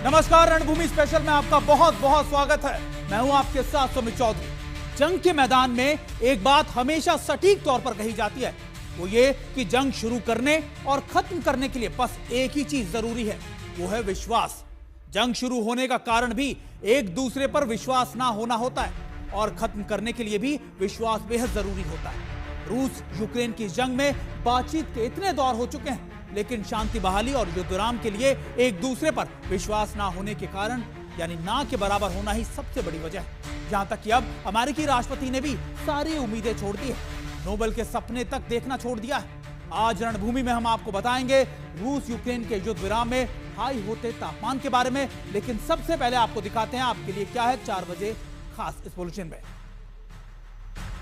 नमस्कार, रणभूमि स्पेशल में आपका बहुत बहुत स्वागत है। मैं हूं आपके साथ सुमित चौधरी। जंग के मैदान में एक बात हमेशा सटीक तौर पर कही जाती है, वो ये कि जंग शुरू करने और खत्म करने के लिए बस एक ही चीज जरूरी है, वो है विश्वास। जंग शुरू होने का कारण भी एक दूसरे पर विश्वास ना होना होता है और खत्म करने के लिए भी विश्वास बेहद जरूरी होता है। रूस यूक्रेन की जंग में बातचीत के इतने दौर हो चुके हैं, लेकिन शांति बहाली और युद्धविराम के लिए एक दूसरे पर विश्वास ना होने के कारण, यानी ना के बराबर होना ही सबसे बड़ी वजह है। जहां तक कि अब अमेरिकी राष्ट्रपति ने भी सारी उम्मीदें छोड़ दी है, नोबेल के सपने तक देखना छोड़ दिया है। आज रणभूमि में हम आपको बताएंगे रूस यूक्रेन के युद्ध विराम में हाई होते तापमान के बारे में, लेकिन सबसे पहले आपको दिखाते हैं आपके लिए क्या है 4 बजे खास इस बुलेटिन में।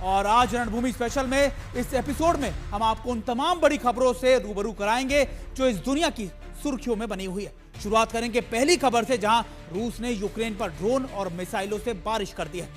और आज रणभूमि स्पेशल में इस एपिसोड में हम आपको उन तमाम बड़ी खबरों से रूबरू कराएंगे जो इस दुनिया की सुर्खियों में बनी हुई है। शुरुआत करेंगे पहली खबर से, जहां रूस ने यूक्रेन पर ड्रोन और मिसाइलों से बारिश कर दी है।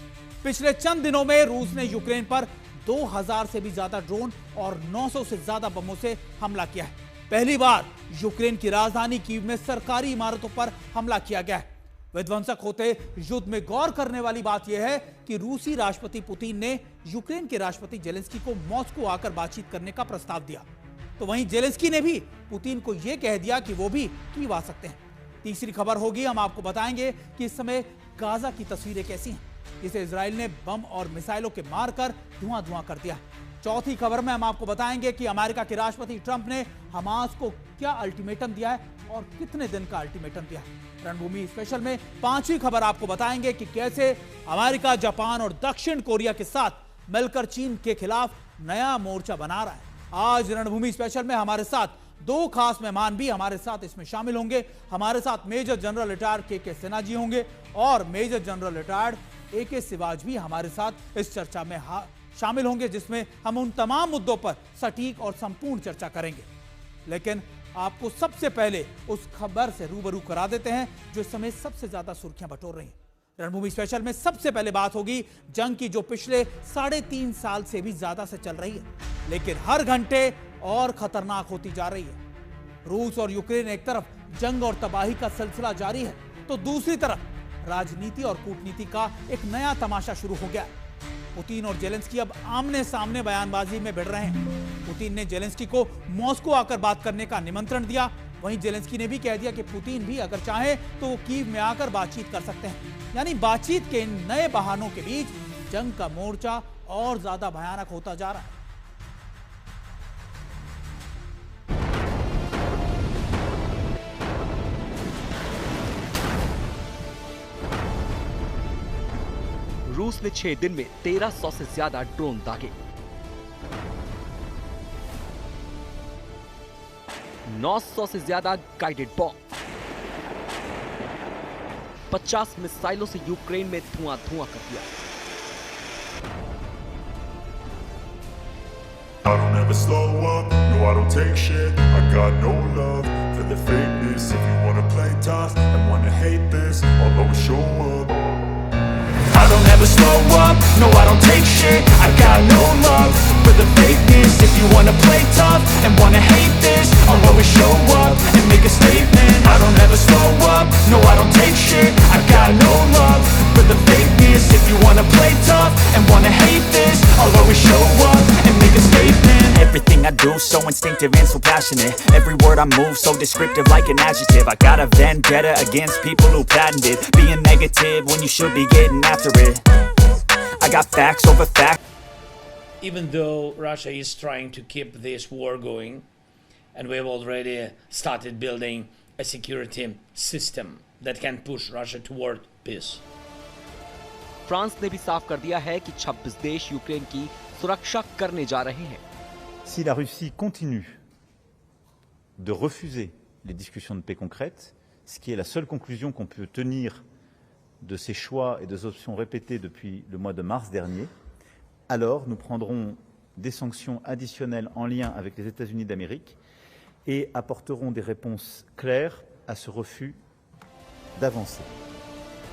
पिछले चंद दिनों में रूस ने यूक्रेन पर 2000 से भी ज्यादा ड्रोन और 900 से ज्यादा बमों से हमला किया है। पहली बार यूक्रेन की राजधानी कीव में सरकारी इमारतों पर हमला किया गया है। विध्वंसक होते युद्ध में गौर करने वाली बात यह है कि रूसी राष्ट्रपति पुतिन ने यूक्रेन के राष्ट्रपति जेलेंस्की को मॉस्को आकर बातचीत करने का प्रस्ताव दिया, तो वहीं जेलेंस्की ने भी पुतिन को यह कह दिया कि वो भी कीव आ सकते हैं। तीसरी खबर होगी, हम आपको बताएंगे कि इस समय गाजा की तस्वीरें कैसी हैं, जिसे इजराइल ने बम और मिसाइलों के मारकर धुआं धुआं कर दिया। चौथी खबर में हम आपको बताएंगे कि अमेरिका के राष्ट्रपति ट्रंप ने हमास को क्या अल्टीमेटम दिया है और कितने दिन का अल्टीमेटम दिया है। रणभूमि स्पेशल में पांचवी खबर आपको बताएंगे कि कैसे अमेरिका, जापान और दक्षिण कोरिया के साथ मिलकर चीन के खिलाफ नया मोर्चा बना रहा है। आज रणभूमि स्पेशल में हमारे साथ 2 खास मेहमान भी हमारे साथ इसमें शामिल होंगे। हमारे साथ मेजर जनरल रिटायर्ड के सिन्हा जी होंगे और major general retired AK Siwach भी हमारे साथ इस चर्चा में शामिल होंगे, जिसमें हम उन तमाम मुद्दों पर सटीक और संपूर्ण चर्चा करेंगे। लेकिन आपको सबसे पहले उस खबर से रूबरू करा देते हैं जो इस समय सबसे ज्यादा सुर्खियां बटोर रही हैं। रणभूमि स्पेशल में सबसे पहले बात होगी जंग की, जो पिछले 3.5 साल से भी ज्यादा से चल रही है, लेकिन हर घंटे और खतरनाक होती जा रही है। रूस और यूक्रेन एक तरफ जंग और तबाही का सिलसिला जारी है, तो दूसरी तरफ राजनीति और कूटनीति का एक नया तमाशा शुरू हो गया। पुतिन और जेलेंस्की अब आमने सामने बयानबाजी में भिड़ रहे हैं। पुतिन ने जेलेंस्की को मॉस्को आकर बात करने का निमंत्रण दिया, वहीं जेलेंस्की ने भी कह दिया कि पुतिन भी अगर चाहे तो वो कीव में आकर बातचीत कर सकते हैं। यानी बातचीत के इन नए बहानों के बीच जंग का मोर्चा और ज्यादा भयानक होता जा रहा है। रूस ने 6 दिन में 1300 से ज्यादा ड्रोन दागे, 900 से ज्यादा गाइडेड बॉम्ब, 50 मिसाइलों से यूक्रेन में धुआं धुआं कर दिया। I don't ever slow up, no I don't take shit. I got no love for the fakeness. If you wanna play tough and wanna hate this, I'll always show up. I don't ever slow up, no I don't take shit. I got no love for the fakeness. If you wanna play tough and wanna hate this, I'll always show up and make a statement. I don't ever slow up, no I don't take shit. I got no love for the fakeness. If you wanna play tough and wanna hate this, I'll always show up and make a statement. Everything I do so instinctive and so passionate. Every word I move so descriptive like an adjective. I got a vendetta against people who patented being negative when you should be getting after it. I got facts over facts. Even though Russia is trying to keep this war going, and we've already started building a security system that can push Russia toward peace. France ने भी साफ कर दिया है कि 26 देश Ukraine की सुरक्षा करने जा रहे हैं। Si la Russie continue de refuser les discussions de paix concrètes, ce qui est la seule conclusion qu'on peut tenir de ces choix et des options répétées depuis le mois de mars dernier, alors nous prendrons des sanctions additionnelles en lien avec les États-Unis d'Amérique et apporterons des réponses claires à ce refus d'avancer.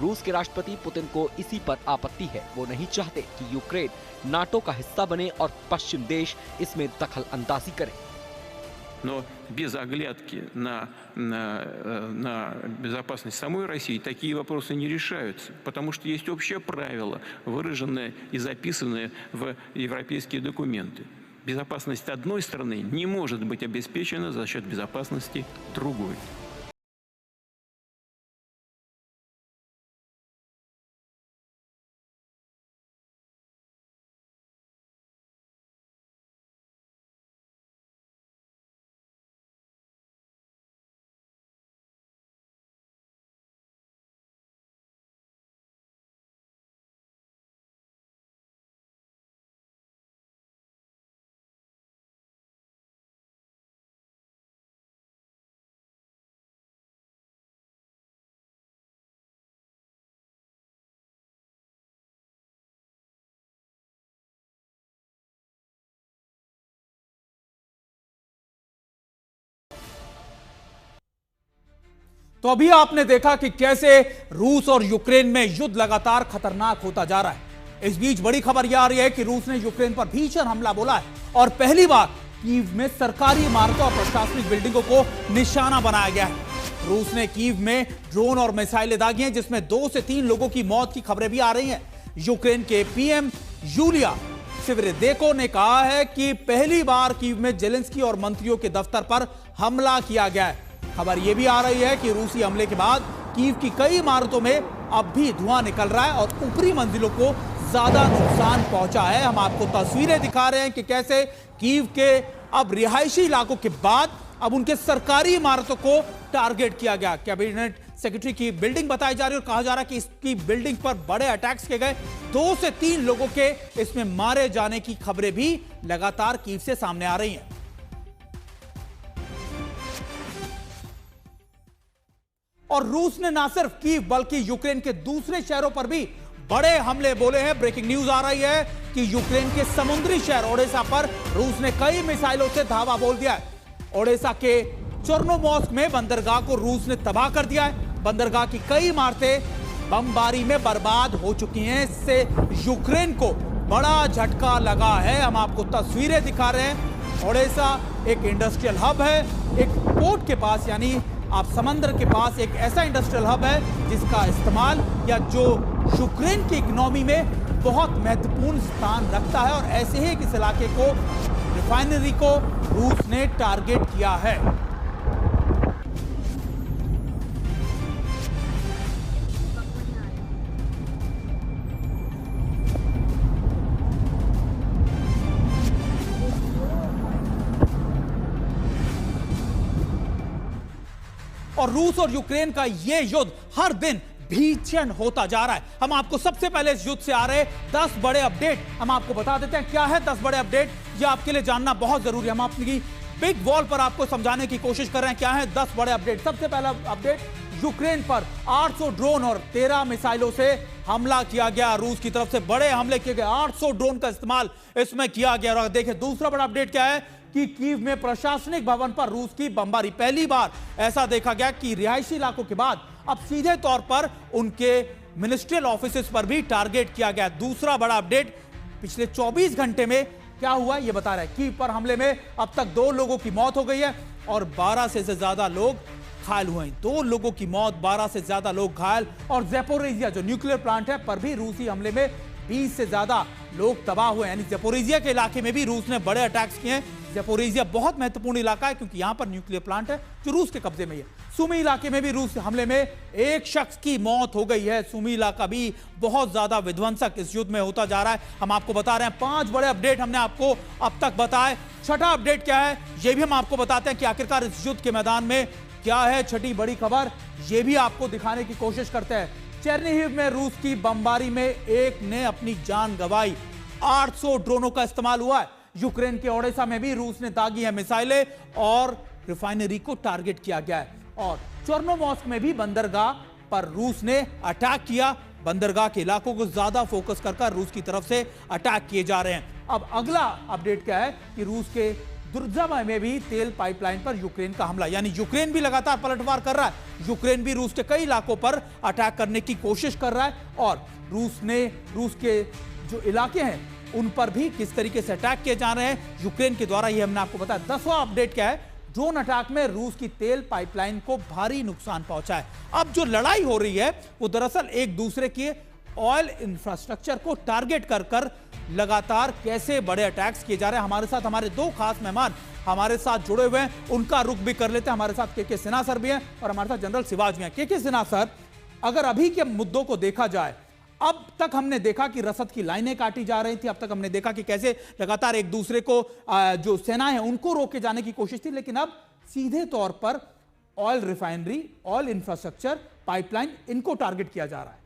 रूस के राष्ट्रपति Putin को इसी पर आपत्ति है। वो नहीं चाहते कि यूक्रेन नाटो का हिस्सा बने और पश्चिम देश इसमें दखल अंदाजी करें। Но без оглядки на безопасность самой России такие вопросы не решаются, потому что есть общее правило, выраженное и записанное в европейские документы. Безопасность одной страны не может быть обеспечена за счет безопасности другой. तो अभी आपने देखा कि कैसे रूस और यूक्रेन में युद्ध लगातार खतरनाक होता जा रहा है। इस बीच बड़ी खबर यह आ रही है कि रूस ने यूक्रेन पर भीषण हमला बोला है और पहली बार कीव में सरकारी इमारतों और प्रशासनिक बिल्डिंगों को निशाना बनाया गया है। रूस ने कीव में ड्रोन और मिसाइलें दागी हैं, जिसमें 2 से 3 लोगों की मौत की खबरें भी आ रही हैं। यूक्रेन के पीएम यूलिया स्विरदेको ने कहा है कि पहली बार कीव में जेलेंस्की और मंत्रियों के दफ्तर पर हमला किया गया है। खबर यह भी आ रही है कि रूसी हमले के बाद कीव की कई इमारतों में अब भी धुआं निकल रहा है और ऊपरी मंजिलों को ज्यादा नुकसान पहुंचा है। हम आपको तस्वीरें दिखा रहे हैं कि कैसे कीव के अब रिहायशी इलाकों के बाद अब उनके सरकारी इमारतों को टारगेट किया गया। कैबिनेट सेक्रेटरी की बिल्डिंग बताई जा रही है और कहा जा रहा है कि इसकी बिल्डिंग पर बड़े अटैक्स किए गए। 2 से 3 लोगों के इसमें मारे जाने की खबरें भी लगातार कीव से सामने आ रही हैं। और रूस ने ना सिर्फ कीव बल्कि यूक्रेन के दूसरे शहरों पर भी बड़े हमले बोले हैं। ब्रेकिंग न्यूज आ रही है कि यूक्रेन के समुद्री शहर ओडेसा पर रूस ने कई मिसाइलों से धावा बोल दिया है। ओडेसा के चोर्नोमोर्स्क में बंदरगाह को रूस ने तबाह कर दिया है। बंदरगाह की कई इमारतें बमबारी में बर्बाद हो चुकी हैं। इससे यूक्रेन को बड़ा झटका लगा है। हम आपको तस्वीरें दिखा रहे हैं। ओडेसा एक इंडस्ट्रियल हब है, एक पोर्ट के पास, यानी आप समंदर के पास एक ऐसा इंडस्ट्रियल हब है जिसका इस्तेमाल या जो यूक्रेन की इकोनॉमी में बहुत महत्वपूर्ण स्थान रखता है। और ऐसे ही इस इलाके को, रिफाइनरी को रूस ने टारगेट किया है। और रूस और यूक्रेन का यह युद्ध हर दिन भीषण होता जा रहा है। हम आपको सबसे पहले इस युद्ध से आ रहे 10 बड़े अपडेट हम आपको बता देते हैं। क्या है 10 बड़े अपडेट, यह आपके लिए जानना बहुत जरूरी है। हम अपनी बिग वॉल पर आपको समझाने की कोशिश कर रहे हैं क्या है 10 बड़े अपडेट। सबसे पहला अपडेट, यूक्रेन पर 800 ड्रोन और 13 मिसाइलों से हमला किया गया। रूस की तरफ से बड़े हमले किए गए, 800 ड्रोन का इस्तेमाल इसमें किया गया। और देखिए दूसरा बड़ा अपडेट क्या है कि कीव में प्रशासनिक भवन पर रूस की बमबारी। पहली बार ऐसा देखा गया कि रिहायशी इलाकों के बाद अब सीधे तौर पर उनके मिनिस्ट्रियल ऑफिसेस पर भी टारगेट किया गया। दूसरा बड़ा अपडेट, पिछले 24 घंटे में क्या हुआ ये बता रहा है। कीव पर हमले में अब तक 2 लोगों की मौत हो गई है और 12 से ज्यादा लोग घायल हुए हैं। 2 लोगों की मौत, 12 से ज्यादा लोग घायल। और ज़ेपोरिज़िया जो न्यूक्लियर प्लांट है पर भी रूसी हमले में 20 से ज्यादा लोग तबाह हुए। यानी ज़ेपोरिज़िया के इलाके में भी रूस ने बड़े अटैक्स किए हैं। ज़ेपोरिज़िया बहुत महत्वपूर्ण इलाका है क्योंकि यहां पर न्यूक्लियर प्लांट है जो रूस के कब्जे में है। सुमी इलाके में भी रूस हमले में 1 शख्स की मौत हो गई है। सुमी इलाका भी बहुत ज्यादा विध्वंसक इस युद्ध में होता जा रहा है। हम आपको बता रहे हैं 5 बड़े अपडेट हमने आपको अब तक बताए। छठा अपडेट क्या है यह भी हम आपको बताते हैं कि आखिरकार इस युद्ध के मैदान में क्या है छठी बड़ी खबर, यह भी आपको दिखाने की कोशिश करते हैं। चेर्निहिव में रूस की बमबारी में एक ने अपनी जान गंवाई। 800 ड्रोनों का इस्तेमाल हुआ है। यूक्रेन के ओडेसा में भी रूस ने दागी है मिसाइलें और रिफाइनरी को टारगेट किया गया है। और चोर्नोमोर्स्क में भी बंदरगाह पर रूस ने अटैक किया। बंदरगाह के इलाकों को ज्यादा फोकस कर रूस की तरफ से अटैक किए जा रहे हैं। अब अगला अपडेट क्या है कि रूस के दुर्जमा में भी तेल पाइपलाइन पर यूक्रेन का हमला, यानी यूक्रेन भी लगातार पलटवार कर रहा है। यूक्रेन भी रूस के कई इलाकों पर अटैक करने की कोशिश कर रहा है और रूस के जो इलाके हैं उन पर भी किस तरीके से अटैक किए जा रहे हैं यूक्रेन के द्वारा, ये हमने आपको बताया। 10वां अपडेट क्या है, ड्रोन अटैक में रूस की तेल पाइपलाइन को भारी नुकसान पहुंचा है। अब जो लड़ाई हो रही है वो दरअसल एक दूसरे के ऑयल इंफ्रास्ट्रक्चर को टारगेट कर लगातार कैसे बड़े अटैक्स किए जा रहे हैं। हमारे साथ हमारे दो खास मेहमान हमारे साथ जुड़े हुए हैं, उनका रुख भी कर लेते हैं। हमारे साथ के सिन्हा सर भी हैं और हमारे साथ जनरल सिवाज भी हैं। के सिन्हा सर, अगर अभी के मुद्दों को देखा जाए, अब तक हमने देखा कि रसद की लाइनें काटी जा रही थी, अब तक हमने देखा कि कैसे लगातार एक दूसरे को जो सेनाएं हैं उनको रोके जाने की कोशिश थी, लेकिन अब सीधे तौर पर oil refinery, oil infrastructure, pipeline, इनको टारगेट किया जा रहा है।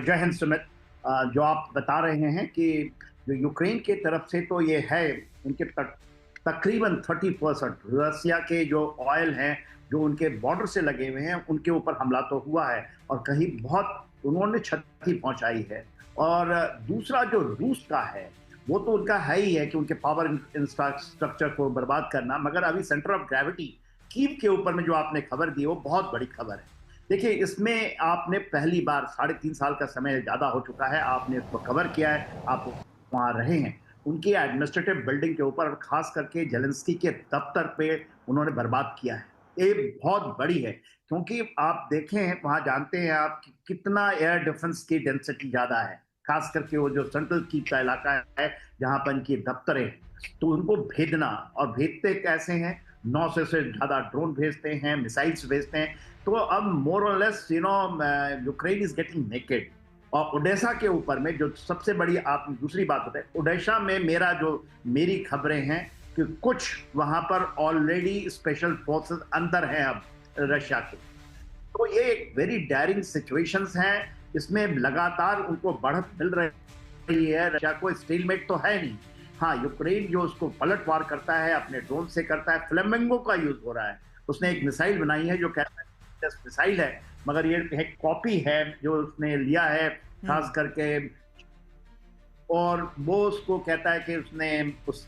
जय हिंद सुमित, जो आप बता रहे हैं कि जो यूक्रेन की तरफ से तो ये है उनके तकरीबन 30% रसिया के जो ऑयल हैं जो उनके बॉर्डर से लगे हुए हैं उनके ऊपर हमला तो हुआ है और कहीं बहुत उन्होंने क्षति पहुंचाई है। और दूसरा जो रूस का है वो तो उनका है ही है कि उनके पावर इंफ्रास्ट्रक्चर को बर्बाद करना, मगर अभी सेंटर ऑफ ग्रेविटी कीव के ऊपर में जो आपने खबर दी वो बहुत बड़ी खबर है। देखिए, इसमें आपने पहली बार 3.5 साल का समय ज़्यादा हो चुका है, आपने इसको कवर किया है, आप वहाँ रहे हैं, उनकी एडमिनिस्ट्रेटिव बिल्डिंग के ऊपर और खास करके जेलेंस्की के दफ्तर पे उन्होंने बर्बाद किया है। ये बहुत बड़ी है क्योंकि आप देखें वहाँ जानते हैं आप कि कितना एयर डिफेंस की डेंसिटी ज़्यादा है, खास करके वो जो सेंट्रल कीव का इलाका है जहाँ पर इनकी दफ्तरें, तो उनको भेजना और भेजते कैसे हैं, 900 से ज़्यादा ड्रोन भेजते हैं, मिसाइल्स भेजते हैं। तो अब मोर और less Ukraine is getting naked. और ओडेसा के ऊपर में जो सबसे बड़ी आप दूसरी बात बताए, ओडेसा में मेरी खबरें हैं कि कुछ वहां पर ऑलरेडी स्पेशल फोर्सेस अंदर हैं अब रशिया के। तो ये एक वेरी डायरिंग सिचुएशंस हैं, इसमें लगातार उनको बढ़त मिल रही है। रशिया को स्टेलमेट तो है नहीं। हाँ, यूक्रेन जो उसको पलटवार करता है अपने ड्रोन से करता है, फ्लेमिंगो का यूज हो रहा है। उसने एक मिसाइल बनाई है जो कहता है मिसाइल है, मगर ये एक कॉपी है जो उसने लिया है खास करके, और वो उसको कहता है कि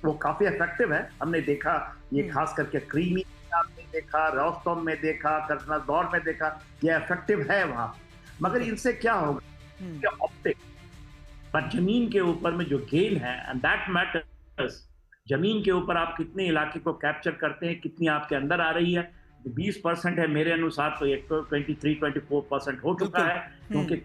वो काफी इफेक्टिव है। हमने देखा ये खास करके क्रीमिया में देखा, रोस्टोव में देखा, कर्जनदौर में देखा, ये इफेक्टिव है वहां। मगर इनसे क्या होगा, ऑप्टिक पर जमीन के ऊपर में जो गेन है, एंड दैट मैटर्स। जमीन के ऊपर आप कितने इलाके को कैप्चर करते हैं, कितनी आपके अंदर आ रही है। 20% है मेरे अनुसार, तो एक तो 23-24% हो चुका है क्योंकि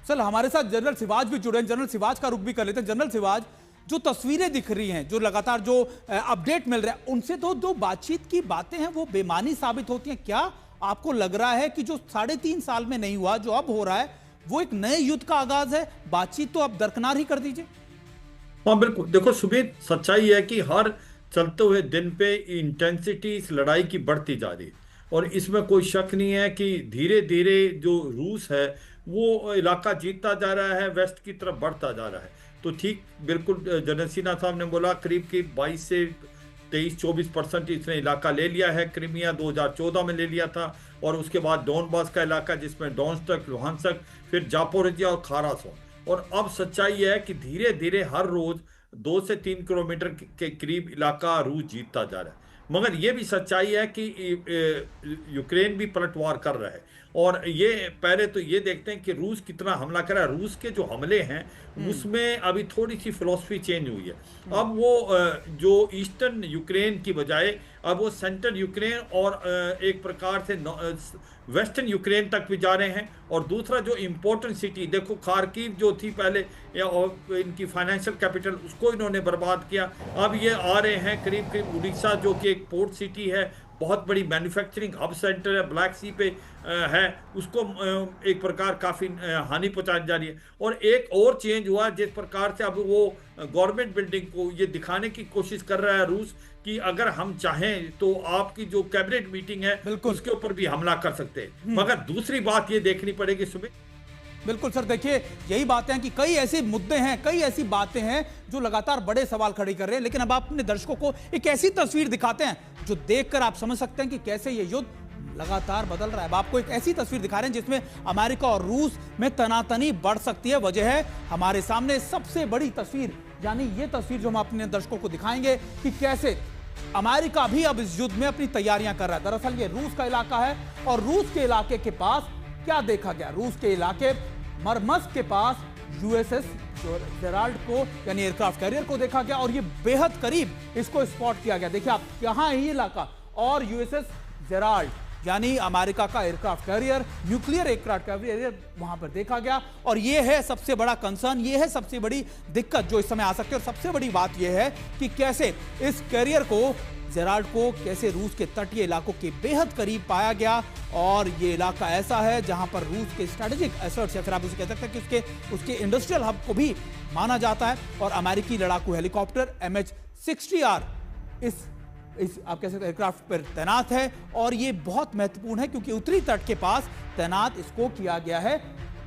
चल हमारे साथ जनरल सिवाज भी जुड़े हैं। जनरल सिवाज का रुख भी कर लेते हैं। जनरल सिवाज, जो तस्वीरें दिख रही हैं, जो लगातार जो अपडेट मिल रहा है, उनसे तो जो बातचीत की बातें हैं वो बेमानी साबित होती हैं। क्या आपको लग रहा है कि जो 3.5 साल में नहीं हुआ, जो अब हो रहा है, वो एक नए युद्ध का आगाज है? बातचीत तो अब दरकिनार ही कर दीजिए। हाँ बिल्कुल, देखो सुमित, सच्चाई है कि हर चलते हुए दिन पे इंटेंसिटी इस लड़ाई की बढ़ती जा रही है और इसमें कोई शक नहीं है कि धीरे धीरे जो रूस है वो इलाका जीतता जा रहा है, वेस्ट की तरफ बढ़ता जा रहा है। तो ठीक बिल्कुल जनरल सिन्हा साहब ने बोला, करीब 22 से 23-24% इसने इलाका ले लिया है। क्रीमिया 2014 में ले लिया था और उसके बाद डोनबास का इलाका जिसमें डोनेत्स्क, लुहांस्क, फिर जापोरिजिया और खारासन। और अब सच्चाई है कि धीरे धीरे हर रोज 2 से 3 किलोमीटर के करीब इलाका रूस जीतता जा रहा है। मगर यह भी सच्चाई है कि यूक्रेन भी पलटवार कर रहा है और ये पहले तो ये देखते हैं कि रूस कितना हमला कर रहा है। रूस के जो हमले हैं उसमें अभी थोड़ी सी फिलॉसफी चेंज हुई है। अब वो जो ईस्टर्न यूक्रेन की बजाय अब वो सेंट्रल यूक्रेन और एक प्रकार से वेस्टर्न यूक्रेन तक भी जा रहे हैं। और दूसरा जो इम्पोर्टेंट सिटी, देखो खार्किव जो थी पहले इनकी फाइनेंशियल कैपिटल, उसको इन्होंने बर्बाद किया। अब ये आ रहे हैं करीब करीब उड़ीसा जो कि एक पोर्ट सिटी है, बहुत बड़ी मैन्युफैक्चरिंग हब सेंटर है, ब्लैक सी पे है, उसको एक प्रकार काफ़ी हानि पहुंचाई जा रही है। और एक और चेंज हुआ जिस प्रकार से अब वो गवर्नमेंट बिल्डिंग को ये दिखाने की कोशिश कर रहा है रूस कि अगर हम चाहें तो आपकी जो कैबिनेट मीटिंग है उसके ऊपर भी हमला कर सकते हैं। मगर दूसरी बात ये देखनी पड़ेगी सुमित। बिल्कुल सर, देखिए यही बातें हैं कि कई ऐसे मुद्दे हैं, कई ऐसी बातें हैं जो लगातार बड़े सवाल खड़े कर रहे हैं। लेकिन अब आप अपने दर्शकों को एक ऐसी तस्वीर दिखाते हैं जो देखकर आप समझ सकते हैं कि कैसे ये युद्ध लगातार बदल रहा है। अब आपको एक ऐसी तस्वीर दिखा रहे हैं जिसमें अमेरिका और रूस में तनातनी बढ़ सकती है। वजह है हमारे सामने सबसे बड़ी तस्वीर, यानी ये तस्वीर जो हम अपने दर्शकों को दिखाएंगे कि कैसे अमेरिका भी अब इस युद्ध में अपनी तैयारियां कर रहा है। दरअसल ये रूस का इलाका है और रूस के इलाके के पास क्या देखा गया, रूस के इलाके मरमस्क के पास यूएसएस जेराल्ड को यानी एयरक्राफ्ट कैरियर को देखा गया और ये बेहद करीब इसको स्पॉट किया गया। देखिए आप यहाँ ही इलाका और यूएसएस जेराल्ड यानी अमेरिका का aircraft carrier, nuclear aircraft carrier वहां पर देखा गया। और ये है सबसे बड़ा कंसर्न, ये है सबसे बड़ी दिक्कत जो इस समय आ सकती है। और सबसे बड़ी बात यह है कि कैसे इस कैरियर को, जेराल्ड को कैसे रूस के तटीय इलाकों के बेहद करीब पाया गया। और ये इलाका ऐसा है जहां पर रूस के स्ट्रेटेजिक एसेट्स या फिर आप उसे कह सकते हैं कि उसके इंडस्ट्रियल हब को भी माना जाता है। और अमेरिकी लड़ाकू हेलीकॉप्टर MH-60R इस आप कह सकते हैं एयरक्राफ्ट पर तैनात है। और ये बहुत महत्वपूर्ण है क्योंकि उत्तरी तट के पास तैनात इसको किया गया है।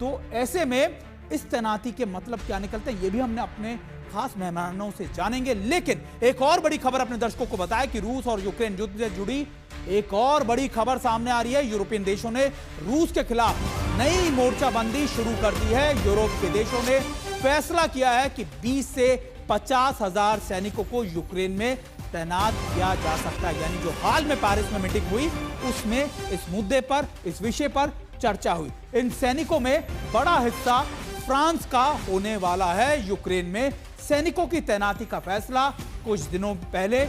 तो ऐसे में इस तैनाती के मतलब क्या निकलते हैं ये भी हमने अपने खास मेहमानों से जानेंगे। लेकिन एक और बड़ी खबर अपने दर्शकों को बताया कि रूस और यूक्रेन युद्ध से जुड़ी एक और बड़ी खबर सामने आ रही है। यूरोपियन देशों ने रूस के खिलाफ नई मोर्चाबंदी शुरू कर दी है। यूरोप के देशों ने फैसला किया है कि 20 से 50,000 सैनिकों को यूक्रेन में तैनात किया जा सकता है। यानी जो हाल में पेरिस में मीटिंग हुई उसमें इस मुद्दे पर, इस विषय पर चर्चा हुई। इन सैनिकों में बड़ा हिस्सा फ्रांस का होने वाला है। यूक्रेन में सैनिकों की तैनाती का फैसला कुछ दिनों पहले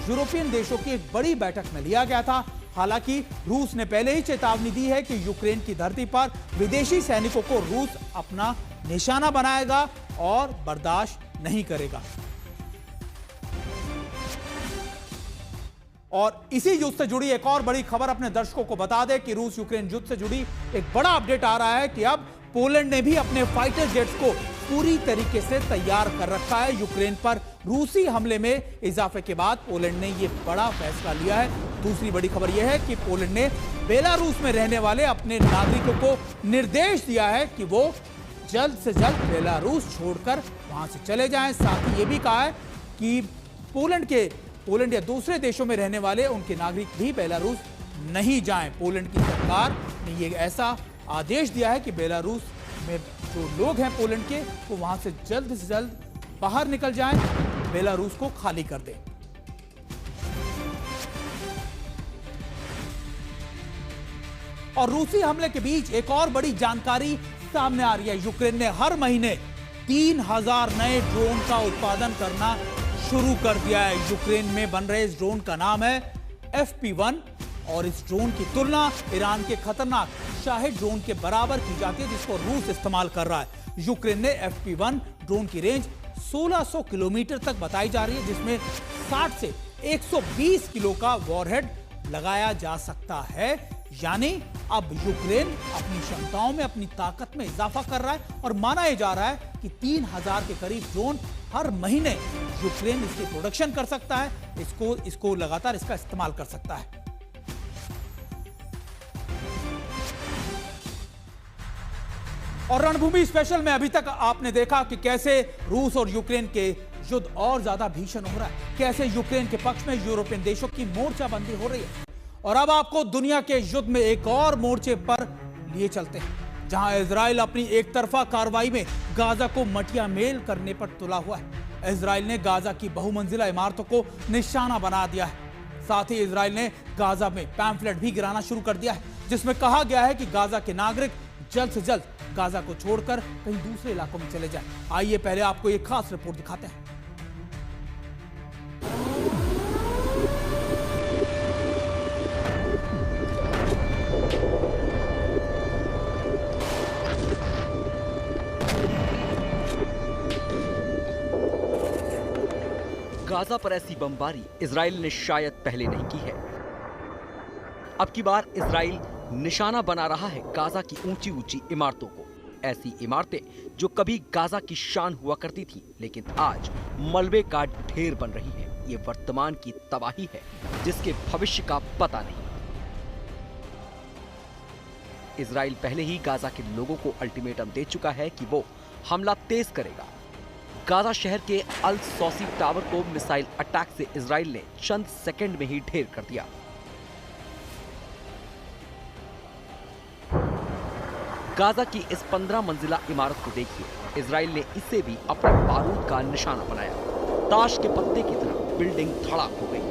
यूरोपियन देशों की एक बड़ी बैठक में लिया गया था। हालांकि रूस ने पहले ही चेतावनी दी है कि यूक्रेन की धरती पर विदेशी सैनिकों को रूस अपना निशाना बनाएगा और बर्दाश्त नहीं करेगा। और इसी युद्ध से जुड़ी एक और बड़ी खबर अपने दर्शकों को बता दें कि रूस यूक्रेन युद्ध से जुड़ी एक बड़ा अपडेट आ रहा है कि अब पोलैंड ने भी अपने फाइटर जेट्स को पूरी तरीके से तैयार कर रखा है। यूक्रेन पर रूसी हमले में इजाफे के बाद पोलैंड ने यह बड़ा फैसला लिया है। दूसरी बड़ी खबर यह है कि पोलैंड ने बेलारूस में रहने वाले अपने नागरिकों को निर्देश दिया है कि वो जल्द से जल्द बेलारूस छोड़कर वहां से चले जाएं। साथ ही ये भी कहा है कि पोलैंड या दूसरे देशों में रहने वाले उनके नागरिक भी बेलारूस नहीं जाएं। पोलैंड की सरकार ने ये ऐसा आदेश दिया है कि बेलारूस में जो लोग हैं पोलैंड के वो वहां से जल्द बाहर निकल जाएं, बेलारूस को खाली कर दें। और रूसी हमले के बीच एक और बड़ी जानकारी सामने आ रही है। यूक्रेन ने हर महीने 3000 नए ड्रोन का उत्पादन करना शुरू कर दिया है। यूक्रेन में बन रहे इस ड्रोन का नाम है FP1 और इस ड्रोन की तुलना ईरान के खतरनाक शाहिद ड्रोन के बराबर की जाती है जिसको रूस इस्तेमाल कर रहा है। यूक्रेन ने FP1 ड्रोन की रेंज 1600 किलोमीटर तक बताई जा रही है जिसमें 60 से 120 किलो का वॉरहेड लगाया जा सकता है। यानी अब यूक्रेन अपनी क्षमताओं में, अपनी ताकत में इजाफा कर रहा है और माना यह जा रहा है कि 3000 के करीब ड्रोन हर महीने यूक्रेन इसकी प्रोडक्शन कर सकता है, इसको लगातार इसका इस्तेमाल कर सकता है। और रणभूमि स्पेशल में अभी तक आपने देखा कि कैसे रूस और यूक्रेन के युद्ध और ज्यादा भीषण हो रहा है, कैसे यूक्रेन के पक्ष में यूरोपियन देशों की मोर्चाबंदी हो रही है। और अब आपको दुनिया के युद्ध में एक और मोर्चे पर लिए चलते हैं जहां इजराइल अपनी एक तरफा कार्रवाई में गाजा को मटिया मेल करने पर तुला हुआ है। इजराइल ने गाजा की बहुमंजिला इमारतों को निशाना बना दिया है। साथ ही इजराइल ने गाजा में पैम्फलेट भी गिराना शुरू कर दिया है जिसमें कहा गया है कि गाजा के नागरिक जल्द से जल्द गाजा को छोड़कर कहीं दूसरे इलाकों में चले जाएं। आइए पहले आपको एक खास रिपोर्ट दिखाते हैं। गाजा पर ऐसी बमबारी इजराइल ने शायद पहले नहीं की है। अब की बार इजराइल निशाना बना रहा है गाजा की ऊंची ऊंची इमारतों को। ऐसी इमारतें जो कभी गाजा की शान हुआ करती थी लेकिन आज मलबे का ढेर बन रही है। ये वर्तमान की तबाही है जिसके भविष्य का पता नहीं। इजराइल पहले ही गाजा के लोगों को अल्टीमेटम दे चुका है कि वो हमला तेज करेगा। गाजा शहर के अल सौसी टावर को मिसाइल अटैक से इजराइल ने चंद सेकंड में ही ढेर कर दिया। गाजा की इस 15 मंजिला इमारत को देखिए। इजराइल ने इसे भी अपने बारूद का निशाना बनाया। ताश के पत्ते की तरह बिल्डिंग धड़ाक हो गई।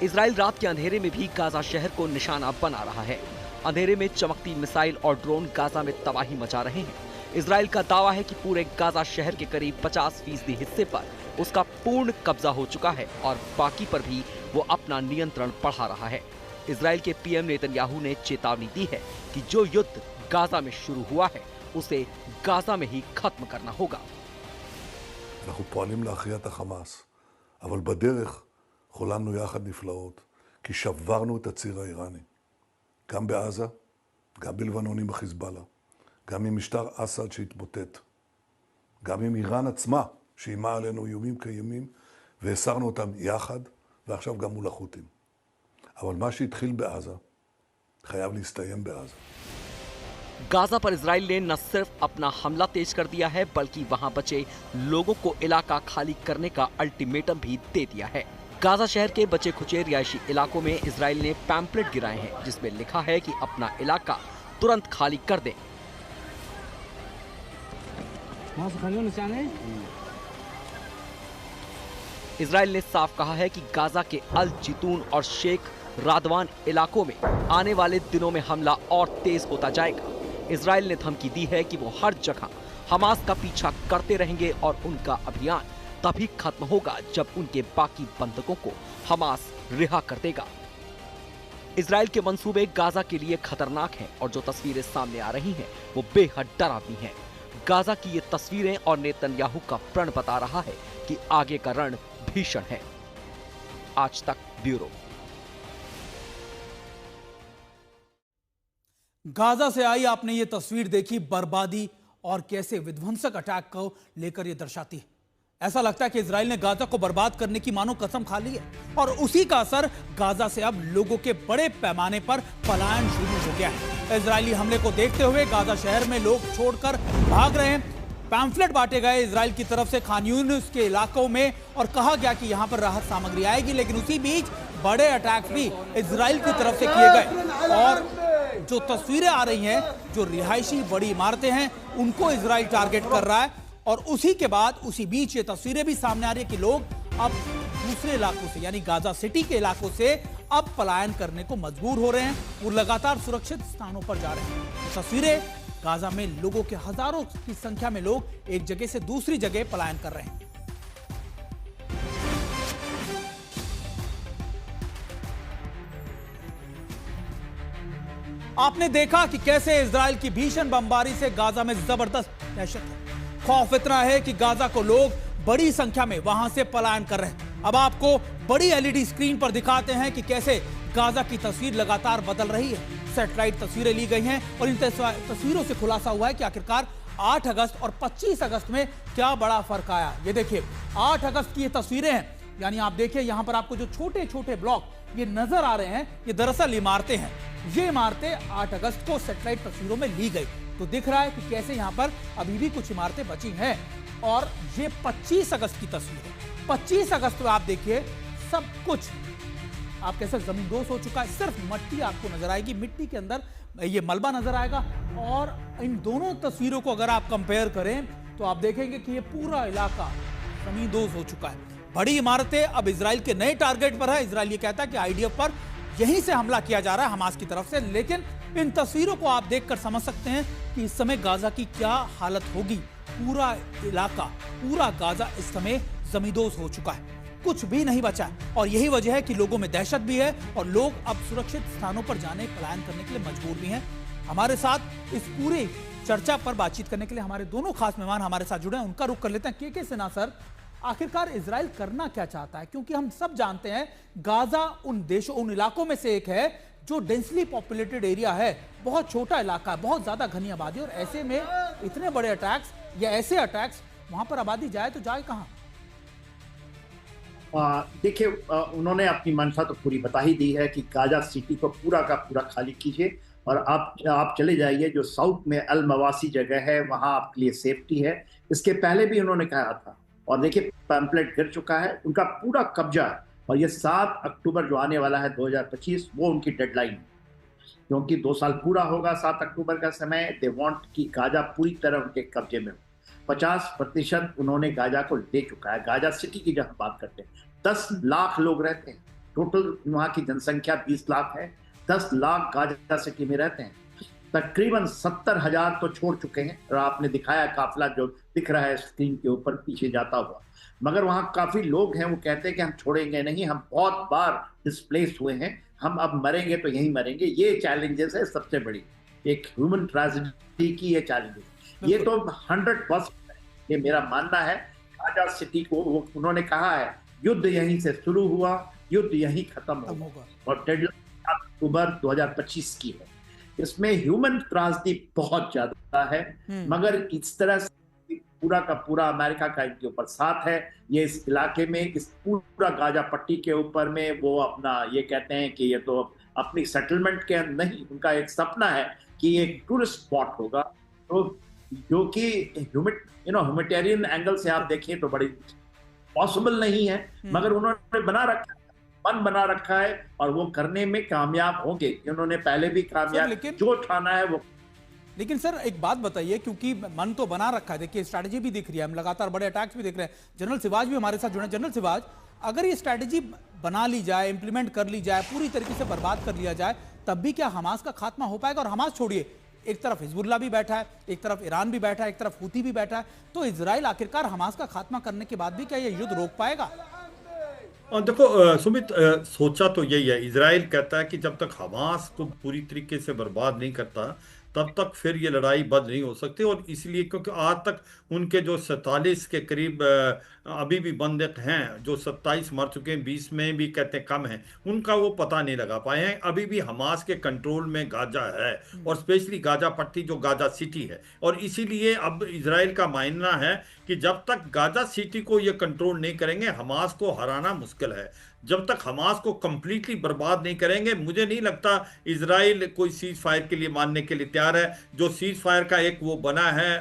इजराइल रात के अंधेरे में भी गाजा शहर को निशाना बना रहा है। अंधेरे में चमकती मिसाइल और ड्रोन गाजा में तबाही मचा रहे हैं। इजराइल का दावा है कि पूरे गाजा शहर के करीब 50% हिस्से पर उसका पूर्ण कब्जा हो चुका है और बाकी पर भी वो अपना नियंत्रण बढ़ा रहा है। इजराइल के पीएम नेतन्याहू ने चेतावनी दी है कि जो युद्ध गाजा में शुरू हुआ है उसे गाजा में ही खत्म करना होगा। אנחנו פועלים להכריעת החמאס, אבל בדרך חוללנו יחד נפלאות, כי שברנו את הציר האיראני. גם בעזה, גם בלבנון עם החיזבאללה, גם עם משטר אסד שהתמוטט, גם עם איראן עצמה, שאיימה עלינו איומים קיימים, והסרנו אותם יחד, ועכשיו גם מול החות'ים. אבל מה שהתחיל בעזה, חייב להסתיים בעזה. गाजा पर इजराइल ने न सिर्फ अपना हमला तेज कर दिया है बल्कि वहां बचे लोगों को इलाका खाली करने का अल्टीमेटम भी दे दिया है। गाजा शहर के बचे खुचे रिहायशी इलाकों में इजराइल ने पैम्पलेट गिराए हैं जिसमें लिखा है कि अपना इलाका तुरंत खाली कर दें। इजराइल ने साफ कहा है कि गाजा के अल जितून और शेख रादवान इलाकों में आने वाले दिनों में हमला और तेज होता जाएगा। इजराइल ने धमकी दी है कि वो हर जगह हमास का पीछा करते रहेंगे और उनका अभियान तभी खत्म होगा जब उनके बाकी बंधकों को हमास रिहा कर देगा। इजराइल के मंसूबे गाजा के लिए खतरनाक हैं और जो तस्वीरें सामने आ रही हैं वो बेहद डरावनी हैं। गाजा की ये तस्वीरें और नेतन्याहू का प्रण बता रहा है कि आगे का रण भीषण है। आज तक ब्यूरो। गाजा से आई आपने ये तस्वीर देखी, बर्बादी और कैसे विध्वंसक अटैक को लेकर ये दर्शाती है। ऐसा लगता है कि इजराइल ने गाजा को बर्बाद करने की मानो कसम खा ली है और उसी का असर गाजा से अब लोगों के बड़े पैमाने पर पलायन शुरू हो गया है। इजरायली हमले को देखते हुए गाजा शहर में लोग छोड़कर भाग रहे हैं। पैम्फलेट बांटे गए इजराइल की तरफ से खान यूनिस के इलाकों में और कहा गया कि यहां पर राहत सामग्री आएगी, लेकिन उसी बीच बड़े अटैक्स भी इजराइल की तरफ से किए गए और जो तस्वीरें आ रही हैं, जो रिहायशी बड़ी इमारतें हैं उनको इजराइल टारगेट कर रहा है और उसी के बाद उसी बीच ये तस्वीरें भी सामने आ रही है कि लोग अब दूसरे इलाकों से यानी गाजा सिटी के इलाकों से अब पलायन करने को मजबूर हो रहे हैं। वो लगातार सुरक्षित स्थानों पर जा रहे हैं। तस्वीरें गाजा में लोगों के हजारों की संख्या में लोग एक जगह से दूसरी जगह पलायन कर रहे हैं। आपने देखा कि कैसे इजराइल की भीषण बमबारी से गाजा में जबरदस्त दहशत है। खौफ इतना है कि गाजा को लोग बड़ी संख्या में वहां से पलायन कर रहे हैं। अब आपको बड़ी एलईडी स्क्रीन पर दिखाते हैं कि कैसे गाजा की तस्वीर लगातार बदल रही है। सैटेलाइट तस्वीरें ली गई हैं और इन तस्वीरों से खुलासा हुआ है कि आखिरकार 8 अगस्त और 25 अगस्त में क्या बड़ा फर्क आया। ये देखिए 8 अगस्त की ये तस्वीरें हैं, यानी आप देखिए यहां पर आपको जो छोटे छोटे ब्लॉक ये नजर आ रहे हैं, ये दरअसल इमारतें हैं। ये इमारतें 8 अगस्त को सैटेलाइट तस्वीरों में ली गई तो दिख रहा है कि कैसे यहां पर अभी भी कुछ इमारतें बची हैं। और ये 25 अगस्त की तस्वीर है। 25 अगस्त में आप देखिए सब कुछ आप कैसे जमींदोज हो चुका है। सिर्फ मिट्टी आपको नजर आएगी, मिट्टी के अंदर ये मलबा नजर आएगा। और इन दोनों तस्वीरों को अगर आप कंपेयर करें तो आप देखेंगे कि ये पूरा इलाका जमींदोज हो चुका है। बड़ी इमारतें अब इजराइल के नए टारगेट पर है। इजराइल ये कहता है कि आईडीएफ पर यहीं से हमला किया जा रहा है हमास की तरफ से, लेकिन इन तस्वीरों को आप देखकर समझ सकते हैं कि इस समय गाजा की क्या हालत होगी। पूरा इलाका, पूरा गाजा इस समय जमींदोज हो चुका है, कुछ भी नहीं बचा है। और यही वजह है कि लोगों में दहशत भी है और लोग अब सुरक्षित स्थानों पर जाने, पलायन करने के लिए मजबूर भी हैं। हमारे साथ इस पूरी चर्चा पर बातचीत करने के लिए हमारे दोनों खास मेहमान हमारे साथ जुड़े हैं। उनका रुख कर लेते हैं। के सिन्हा सर, आखिरकार इजराइल करना क्या चाहता है? क्योंकि हम सब जानते हैं गाजा उन देशों, उन इलाकों में से एक है जो डेंसली पॉपुलेटेड एरिया है, बहुत छोटा इलाका है, बहुत ज्यादा घनी आबादी, और ऐसे में इतने बड़े अटैक्स या ऐसे अटैक्स वहां पर आबादी जाए तो जाए कहां? देखिए उन्होंने अपनी मंशा तो पूरी बता ही दी है कि गाजा सिटी को पूरा का पूरा खाली कीजिए और आप चले जाइए जो साउथ में अल मवासी जगह है, वहां आपके लिए सेफ्टी है। इसके पहले भी उन्होंने कहा था और देखिए पैम्पलेट गिर चुका है, उनका पूरा कब्जा है। और ये 7 अक्टूबर जो आने वाला है 2025, वो उनकी डेडलाइन है, क्योंकि 2 साल पूरा होगा 7 अक्टूबर का समय। दे वांट कि गाजा पूरी तरह उनके कब्जे में हो। 50% उन्होंने गाजा को ले चुका है। गाजा सिटी की जब बात करते हैं 10 लाख लोग रहते हैं, टोटल वहाँ की जनसंख्या 20 लाख है, 10 लाख गाजा सिटी में रहते हैं। तकरीबन 70,000 तो छोड़ चुके हैं, और आपने दिखाया काफिला जो दिख रहा है स्क्रीन के ऊपर पीछे जाता हुआ। मगर वहाँ काफी लोग हैं, वो कहते हैं कि हम छोड़ेंगे नहीं, हम बहुत बार डिस्प्लेस हुए हैं, हम अब मरेंगे तो यहीं मरेंगे। ये चैलेंजेस है सबसे बड़ी, एक ह्यूमन ट्रेजेडी की ये चैलेंजेस। ये तो 100% ये मेरा मानना है। गाजा सिटी को उन्होंने कहा है युद्ध यहीं से शुरू हुआ, युद्ध यहीं खत्म होगा, और डेडलाइन अक्टूबर 2025 की है। इसमें ह्यूमन ट्रेजेडी बहुत ज्यादा है, मगर इस तरह से पूरा का पूरा अमेरिका का इनके ऊपर साथ है। ये इस इलाके में, इस पूरा गाजा पट्टी के ऊपर में वो अपना ये कहते हैं कि ये तो अपनी सेटलमेंट के नहीं, उनका एक सपना है कि ये टूरिस्ट स्पॉट होगा, तो जो कि ह्यूमैनिटेरियन एंगल से आप देखिए तो बड़ी पॉसिबल नहीं है, मगर उन्होंने मन बना रखा है और वो करने में कामयाब होंगे। उन्होंने पहले भी कामयाब जो ठाना है वो। लेकिन सर एक बात बताइए, क्योंकि मन तो बना रखा है, देखिए स्ट्रैटेजी भी दिख रही है, हम लगातार बड़े अटैक्स भी देख रहे हैं। जनरल सिवाज भी हमारे साथ जुड़े हैं। जनरल सिवाज, अगर ये स्ट्रैटेजी बना ली जाए, इंप्लीमेंट कर ली जाए, पूरी तरीके से बर्बाद कर लिया जाए, तब भी क्या हमास का खात्मा हो पाएगा? और हमास छोड़िए, एक तरफ हिजबुल्लाह भी बैठा है, एक तरफ ईरान भी बैठा है, एक तरफ हूती भी बैठा है, तो इजराइल आखिरकार हमास का खात्मा करने के बाद भी क्या ये युद्ध रोक पाएगा? देखो सुमित, सोचा तो यही है। इजराइल कहता है कि जब तक हमास को पूरी तरीके से बर्बाद नहीं करता तब तक फिर ये लड़ाई बंद नहीं हो सकती, और इसलिए क्योंकि आज तक उनके जो 47 के करीब अभी भी बंधक हैं, जो 27 मर चुके हैं, 20 में भी कहते हैं कम हैं, उनका वो पता नहीं लगा पाए हैं। अभी भी हमास के कंट्रोल में गाजा है, और स्पेशली गाजा पट्टी जो गाजा सिटी है, और इसीलिए अब इजराइल का मानना है कि जब तक गाजा सिटी को ये कंट्रोल नहीं करेंगे, हमास को हराना मुश्किल है। जब तक हमास को कंप्लीटली बर्बाद नहीं करेंगे, मुझे नहीं लगता इजराइल कोई सीज फायर के लिए मानने के लिए तैयार है। जो सीज फायर का एक वो बना है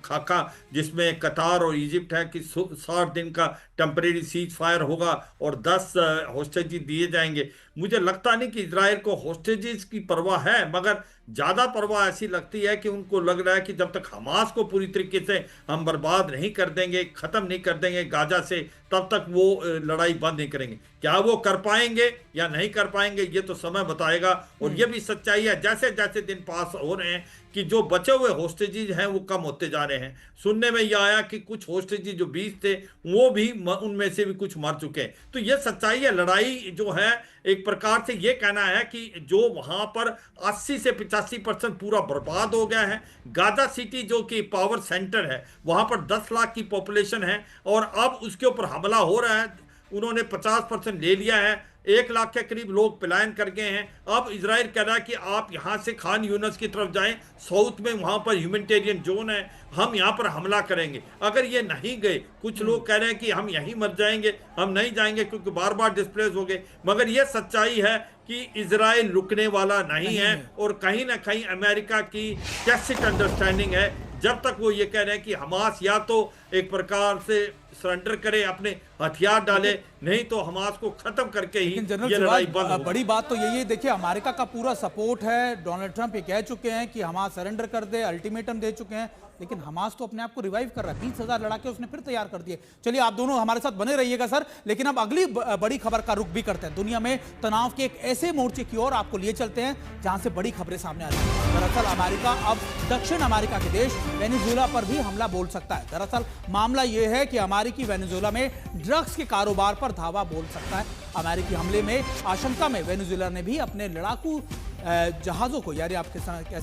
खाका, जिसमें कतार और इजिप्ट है कि 60 दिन का टेम्परेरी सीज फायर होगा और 10 होस्टेजेस दिए जाएंगे। मुझे लगता नहीं कि इजराइल को होस्टेजेस की परवाह है, मगर ज़्यादा परवाह ऐसी लगती है कि उनको लग रहा है कि जब तक हमास को पूरी तरीके से हम बर्बाद नहीं कर देंगे, ख़त्म नहीं कर देंगे गाजा से, तब तक वो लड़ाई बंद नहीं करेंगे। क्या वो कर पाएंगे या नहीं कर पाएंगे, ये तो समय बताएगा। और ये भी सच्चाई है, जैसे जैसे दिन पास हो रहे हैं कि जो बचे हुए होस्टेजेस हैं वो कम होते जा रहे हैं। सुनने में यह आया कि कुछ होस्टेजेस जो 20 थे वो भी उनमें से भी कुछ मर चुके हैं। तो ये सच्चाई है। लड़ाई जो है एक प्रकार से ये कहना है कि जो वहां पर 80 से 85% पूरा बर्बाद हो गया है। गाजा सिटी जो कि पावर सेंटर है, वहां पर 10 लाख की पॉपुलेशन है, और अब उसके ऊपर हमला हो रहा है। उन्होंने 50% ले लिया है, 1 लाख के करीब लोग पलायन कर गए हैं। अब इजराइल कह रहा है कि आप यहाँ से खान यूनस की तरफ जाएं, साउथ में वहाँ पर ह्यूमैनिटेरियन जोन है, हम यहाँ पर हमला करेंगे। अगर ये नहीं गए, कुछ लोग कह रहे हैं कि हम यहीं मर जाएंगे, हम नहीं जाएंगे क्योंकि बार बार डिस्प्लेस हो गए। मगर ये सच्चाई है कि इजराइल रुकने वाला नहीं है, और कहीं ना कहीं अमेरिका की टैसिट अंडरस्टैंडिंग है, जब तक वो ये कह रहे हैं कि हमास या तो एक प्रकार से सरेंडर करे, अपने हथियार डाले, नहीं तो हमास को खत्म करके ही ये लड़ाई बंद होगी। बड़ी बात तो यही है, देखिए अमेरिका का पूरा सपोर्ट है। डोनाल्ड ट्रंप ये कह चुके हैं कि हमास सरेंडर कर दे, अल्टीमेटम दे चुके हैं, लेकिन हमास तो अपने आप को रिवाइव कर रहा है। 20,000 लड़ाके उसने फिर तैयार कर दिए। चलिए आप दोनों हमारे साथ बने रहिएगा सर, लेकिन अब अगली बड़ी खबर का रुख भी करते हैं। दुनिया में तनाव के एक ऐसे मोर्चे की ओर आपको लिए चलते हैं जहां से बड़ी खबरें सामने आ रही हैं। दरअसल अमेरिका अब दक्षिण अमेरिका के देश वेनेजुएला पर भी हमला बोल सकता है। दरअसल मामला यह है कि अमेरिकी वेनेजुएला में ड्रग्स के कारोबार पर धावा बोल सकता है। अमेरिकी हमले में आशंका में वेनेजुएला ने भी अपने लड़ाकू जहाजों को, यानी आप कह सकते